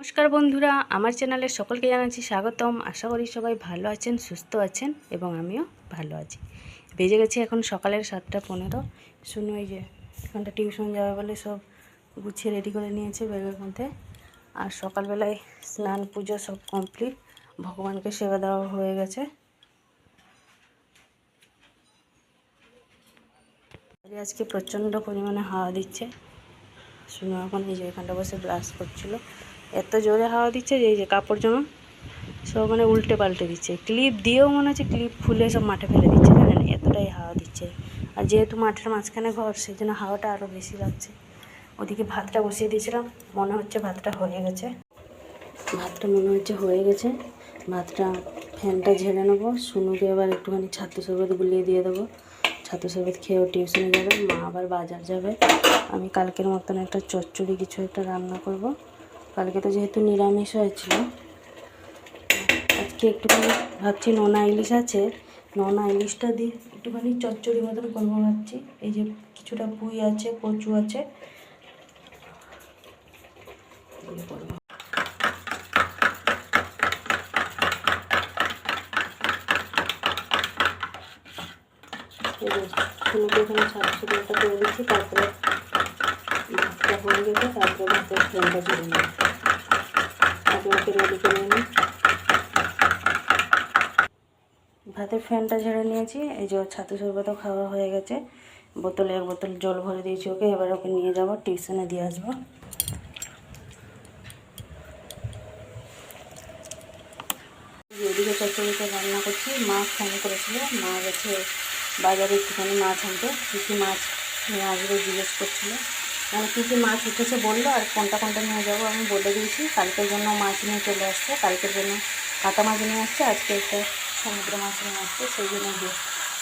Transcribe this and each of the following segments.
নমস্কার বন্ধুরা, আমার চ্যানেলে সকলকে জানাচ্ছি স্বাগতম। আশা করি সবাই ভালো আছেন, সুস্থ আছেন এবং আমিও ভালো আছি। বেজে গেছে এখন সকালের 7:15। শুনো, এই যে এখানটা টিউশন যাবে বলে সব গুছিয়ে রেডি করে নিয়েছে ব্যাগের মধ্যে। আর সকালবেলায় স্নান পুজো সব কমপ্লিট, ভগবানকে সেবা দেওয়া হয়ে গেছে। আজকে প্রচণ্ড পরিমাণে হাওয়া দিচ্ছে। শুনো, এখন এই যে এখানটা বসে ব্রাশ করছিল, এত জোরে হাওয়া দিচ্ছে যে এই যে কাপড় জামা সব মানে উল্টে পাল্টে দিচ্ছে। ক্লিপ দিয়েও মনে হচ্ছে ক্লিপ খুলে সব মাঠে ফেলে দিচ্ছে, জানেন এতটাই হাওয়া দিচ্ছে। আর যেহেতু মাঠের মাঝখানে ঘর, সেই জন্য হাওয়াটা আরও বেশি লাগছে। ওদিকে ভাতটা বসিয়ে দিয়েছিলাম, মনে হচ্ছে ভাতটা হয়ে গেছে। ভাতটা ফ্যানটা ঝেড়ে নেবো। শুনুকে এবার একটুখানি ছাতু শরবত গুলিয়ে দিয়ে দেবো। ছাতু শরবত খেয়েও টিউশনে যাবে, মা আবার বাজার যাবে। আমি কালকের মতন একটা চচ্চড়ি কিছু একটা রান্না করব। কালকে তো যেহেতু নিরামিষ হয়েছিল, আজকে একটুখানি ভাবছি নোনা ইলিশ আছে, নোনা ইলিশটা দিয়ে একটুখানি চচ্চড়ি মতন করবো ভাবছি। এই যে কিছুটা পুঁই আছে, কচু আছে, করবো। শুনুকে এখানে ছাড়া করে দিচ্ছি, তারপরে ভাতটা হয়ে গেছে, তারপরে ভাতের ফ্যানটা ঝেড়ে নেব। আপনাকে রেডি করে নিই। ভাতের ফ্যানটা ঝেড়ে নিয়েছি। এই যে ছাতু শরবতও খাওয়া হয়ে গেছে, বোতলে 1 বোতল জল ভরে দিয়েছি ওকে। এবার ওকে নিয়ে যাব, টিউশনে দিয়ে আসবো। এদিকে চচ্চড়িটা রান্না করছি। মা ফোন করেছিল, মা গেছে বাজারে একটুখানি মাছ আনতে। কী কী মাছ নিয়ে আসবে জিজ্ঞেস করছিল, মানে কী কী মাছ উঠেছে বললো, আর কোনটা কোনটা নিয়ে যাবো আমি বলে দিয়েছি। কালকের জন্য মাছ নিয়ে চলে আসছে, কালকের জন্য কাটা মাছ নিয়ে আসছে, আজকে একটা সমুদ্র মাছ নিয়ে আসছে। সেই জন্য যে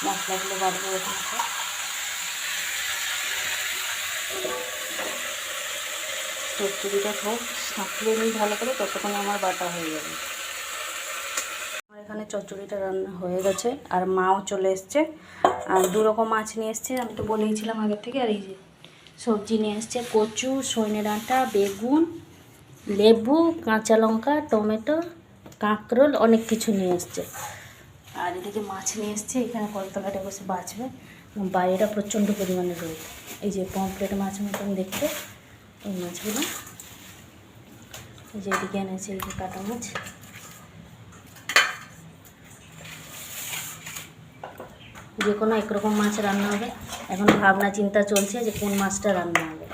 মশলাগুলো বাড়বো ওখানে। চচ্চড়িটা হোক, সাঁতলে নিই ভালো করে, ততক্ষণে আমার বাটা হয়ে যাবে। আমার এখানে চচ্চড়িটা রান্না হয়ে গেছে, আর মাও চলে এসছে। আর 2 রকম মাছ নিয়ে এসছে, আমি তো বলেইছিলাম আগের থেকে। আর এই যে সবজি নিয়ে এসছে, কচু, সজনে ডাঁটা, বেগুন, লেবু, কাঁচা লঙ্কা, টমেটো, কাঁকরোল, অনেক কিছু নিয়ে এসছে। আর এদিকে মাছ নিয়ে এসছে, এখানে কলতলাটা বসে বাঁচবে। বাইরেটা প্রচণ্ড পরিমাণে রোদ। এই যে পমফ্রেট মাছ মতন দেখতে এই মাছগুলো। এই যে এদিকে এনেছে এই যে কাটা মাছ। যে কোনো একরকম মাছ রান্না হবে, এখন ভাবনা চিন্তা চলছে যে কোন মাছটা রান্না হবে।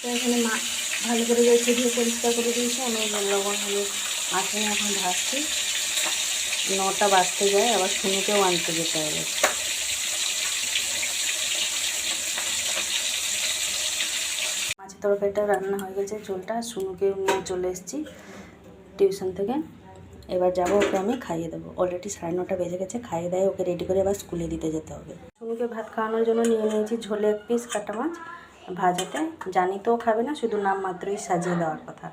তো এখানে মাছ ভালো করে রেখে দিয়ে পরিষ্কার করে দিয়েছি। আমি লবণ হলুদ মাছ নিয়ে এখন ভাজছি। 9টা বাজতে যায়, আবার শুনুকেও আনতে যেতে হবে। মাছের তরকারিটা রান্না হয়ে গেছে, ঝোলটা। শুনুকে নিয়ে চলে এসেছি টিউশন থেকে। এবার যাবো, ওকে আমি খাইয়ে দেবো। অলরেডি 9:30 বেজে গেছে। খাইয়ে দেয় ওকে রেডি করে এবার স্কুলে দিতে যেতে হবে। শুনুকে ভাত খাওয়ানোর জন্য নিয়ে নিয়েছি ঝোলে 1 পিস কাটা মাছ ভাজাতে। জানি তো খাবে না, শুধু নাম মাত্রই সাজিয়ে দেওয়ার কথা।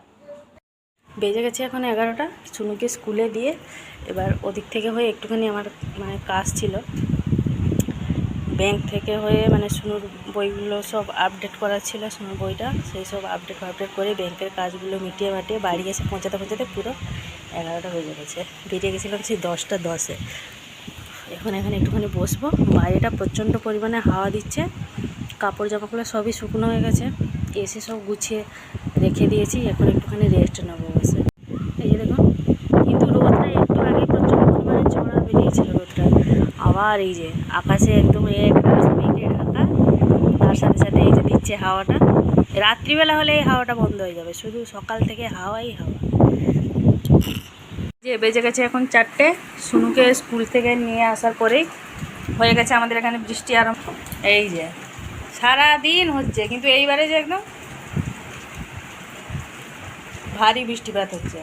বেজে গেছে এখন 11টা। শুনুকে স্কুলে দিয়ে এবার ওদিক থেকে হয়ে একটুখানি আমার মানে কাজ ছিল, ব্যাংক থেকে হয়ে, মানে শুনুর বইগুলো সব আপডেট করার ছিল, শুনুর বইটা, সেই সব আপডেট করে ব্যাংকের কাজগুলো মিটিয়ে বাড়ি এসে পৌঁছাতে পুরো 11টা বেজে গেছে। বেরিয়ে গেছিলাম সেই 10টা 10-এ। এখানে একটুখানি বসবো। বাইরেটা প্রচণ্ড পরিমাণে হাওয়া দিচ্ছে। কাপড় জামাগুলো সবই শুকনো হয়ে গেছে, এসে সব গুছিয়ে রেখে দিয়েছি। এখন একটুখানি রেস্ট নেবো বসে। এই যে দেখুন, কিন্তু রোদটা একটু আগে প্রচণ্ড পরিমাণে চড়া বেরিয়েছিল রোদটা। আবার এই যে আকাশে একদম এক মেঘে ঢাকা, তার সাথে সাথে এই যে দিচ্ছে হাওয়াটা। রাত্রিবেলা হলে এই হাওয়াটা বন্ধ হয়ে যাবে, শুধু সকাল থেকে হাওয়াই হাওয়া। যে বেজে গেছে এখন 4টে। শুনুকে স্কুল থেকে নিয়ে আসার পরেই হয়ে গেছে আমাদের এখানে বৃষ্টি আরম্ভ। এই যে সারাদিন হচ্ছে, কিন্তু এইবারে যে একদম ভারী বৃষ্টিপাত হচ্ছে।